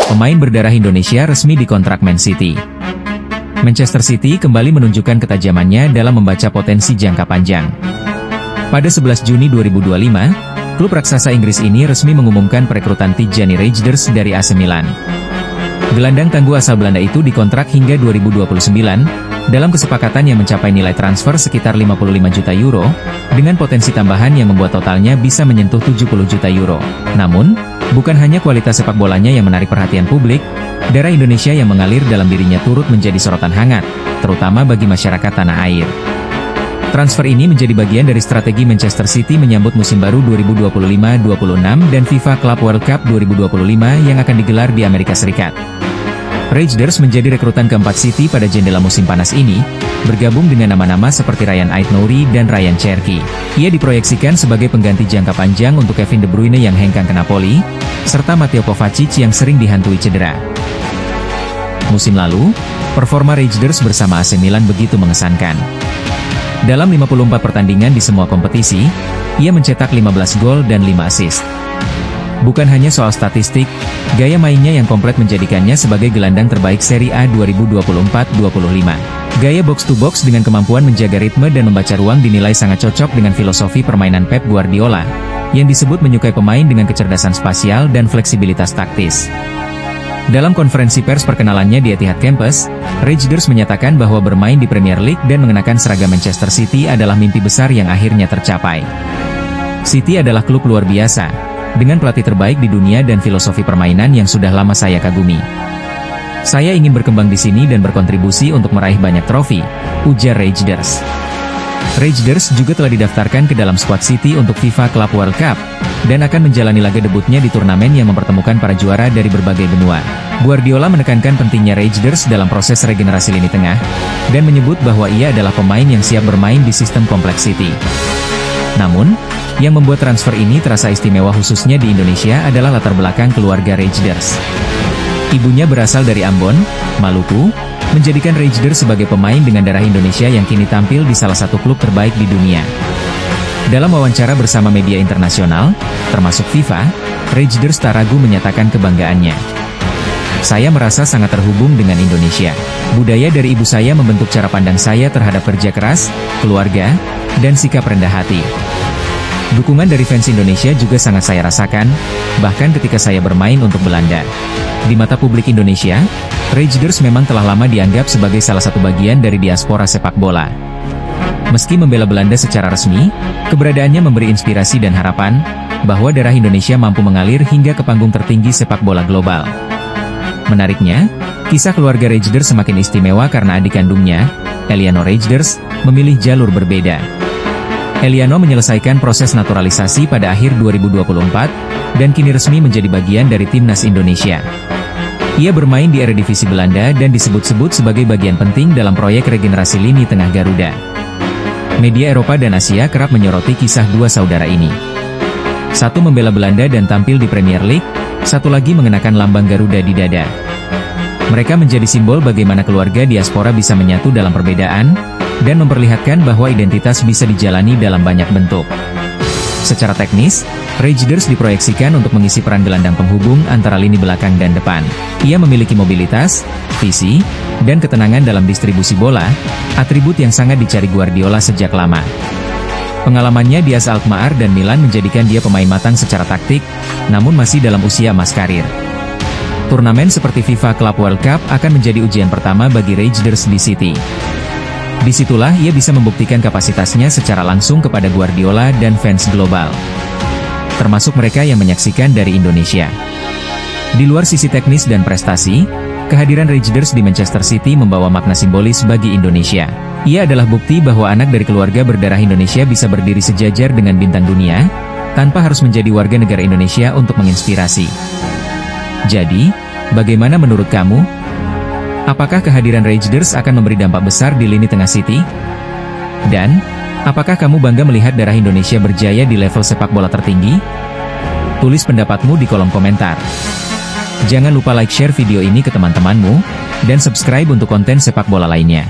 pemain berdarah Indonesia resmi dikontrak Man City. Manchester City kembali menunjukkan ketajamannya dalam membaca potensi jangka panjang. Pada 11 Juni 2025, klub raksasa Inggris ini resmi mengumumkan perekrutan Tijjani Reijnders dari AC Milan. Gelandang tangguh asal Belanda itu dikontrak hingga 2029, dalam kesepakatan yang mencapai nilai transfer sekitar 55 juta euro, dengan potensi tambahan yang membuat totalnya bisa menyentuh 70 juta euro. Namun, bukan hanya kualitas sepak bolanya yang menarik perhatian publik, darah Indonesia yang mengalir dalam dirinya turut menjadi sorotan hangat, terutama bagi masyarakat tanah air. Transfer ini menjadi bagian dari strategi Manchester City menyambut musim baru 2025-26 dan FIFA Club World Cup 2025 yang akan digelar di Amerika Serikat. Reijnders menjadi rekrutan keempat City pada jendela musim panas ini, bergabung dengan nama-nama seperti Ryan Ait-Nouri dan Ryan Cherki. Ia diproyeksikan sebagai pengganti jangka panjang untuk Kevin De Bruyne yang hengkang ke Napoli, serta Mateo Kovacic yang sering dihantui cedera. Musim lalu, performa Reijnders bersama AC Milan begitu mengesankan. Dalam 54 pertandingan di semua kompetisi, ia mencetak 15 gol dan 5 assist. Bukan hanya soal statistik, gaya mainnya yang komplit menjadikannya sebagai gelandang terbaik Serie A 2024-25. Gaya box-to-box dengan kemampuan menjaga ritme dan membaca ruang dinilai sangat cocok dengan filosofi permainan Pep Guardiola, yang disebut menyukai pemain dengan kecerdasan spasial dan fleksibilitas taktis. Dalam konferensi pers perkenalannya di Etihad Campus, Reijnders menyatakan bahwa bermain di Premier League dan mengenakan seragam Manchester City adalah mimpi besar yang akhirnya tercapai. City adalah klub luar biasa, dengan pelatih terbaik di dunia dan filosofi permainan yang sudah lama saya kagumi. Saya ingin berkembang di sini dan berkontribusi untuk meraih banyak trofi, ujar Reijnders. Reijnders juga telah didaftarkan ke dalam skuad City untuk FIFA Club World Cup, dan akan menjalani laga debutnya di turnamen yang mempertemukan para juara dari berbagai benua. Guardiola menekankan pentingnya Reijnders dalam proses regenerasi lini tengah, dan menyebut bahwa ia adalah pemain yang siap bermain di sistem kompleks City. Namun, yang membuat transfer ini terasa istimewa khususnya di Indonesia adalah latar belakang keluarga Reijnders. Ibunya berasal dari Ambon, Maluku, menjadikan Reijnders sebagai pemain dengan darah Indonesia yang kini tampil di salah satu klub terbaik di dunia. Dalam wawancara bersama media internasional, termasuk FIFA, Reijnders tak ragu menyatakan kebanggaannya. Saya merasa sangat terhubung dengan Indonesia. Budaya dari ibu saya membentuk cara pandang saya terhadap kerja keras, keluarga, dan sikap rendah hati. Dukungan dari fans Indonesia juga sangat saya rasakan, bahkan ketika saya bermain untuk Belanda. Di mata publik Indonesia, Reijnders memang telah lama dianggap sebagai salah satu bagian dari diaspora sepak bola. Meski membela Belanda secara resmi, keberadaannya memberi inspirasi dan harapan, bahwa darah Indonesia mampu mengalir hingga ke panggung tertinggi sepak bola global. Menariknya, kisah keluarga Reijnders semakin istimewa karena adik kandungnya, Eliano Reijnders, memilih jalur berbeda. Eliano menyelesaikan proses naturalisasi pada akhir 2024, dan kini resmi menjadi bagian dari timnas Indonesia. Ia bermain di Eredivisie Belanda dan disebut-sebut sebagai bagian penting dalam proyek regenerasi lini tengah Garuda. Media Eropa dan Asia kerap menyoroti kisah dua saudara ini. Satu membela Belanda dan tampil di Premier League, satu lagi mengenakan lambang Garuda di dada. Mereka menjadi simbol bagaimana keluarga diaspora bisa menyatu dalam perbedaan, dan memperlihatkan bahwa identitas bisa dijalani dalam banyak bentuk. Secara teknis, Reijnders diproyeksikan untuk mengisi peran gelandang penghubung antara lini belakang dan depan. Ia memiliki mobilitas, visi, dan ketenangan dalam distribusi bola, atribut yang sangat dicari Guardiola sejak lama. Pengalamannya di AS Alkmaar dan Milan menjadikan dia pemain matang secara taktik, namun masih dalam usia emas karir. Turnamen seperti FIFA Club World Cup akan menjadi ujian pertama bagi Reijnders di City. Disitulah ia bisa membuktikan kapasitasnya secara langsung kepada Guardiola dan fans global, termasuk mereka yang menyaksikan dari Indonesia. Di luar sisi teknis dan prestasi, kehadiran Reijnders di Manchester City membawa makna simbolis bagi Indonesia. Ia adalah bukti bahwa anak dari keluarga berdarah Indonesia bisa berdiri sejajar dengan bintang dunia, tanpa harus menjadi warga negara Indonesia untuk menginspirasi. Jadi, bagaimana menurut kamu? Apakah kehadiran Reijnders akan memberi dampak besar di lini tengah City? Dan, apakah kamu bangga melihat darah Indonesia berjaya di level sepak bola tertinggi? Tulis pendapatmu di kolom komentar. Jangan lupa like share video ini ke teman-temanmu, dan subscribe untuk konten sepak bola lainnya.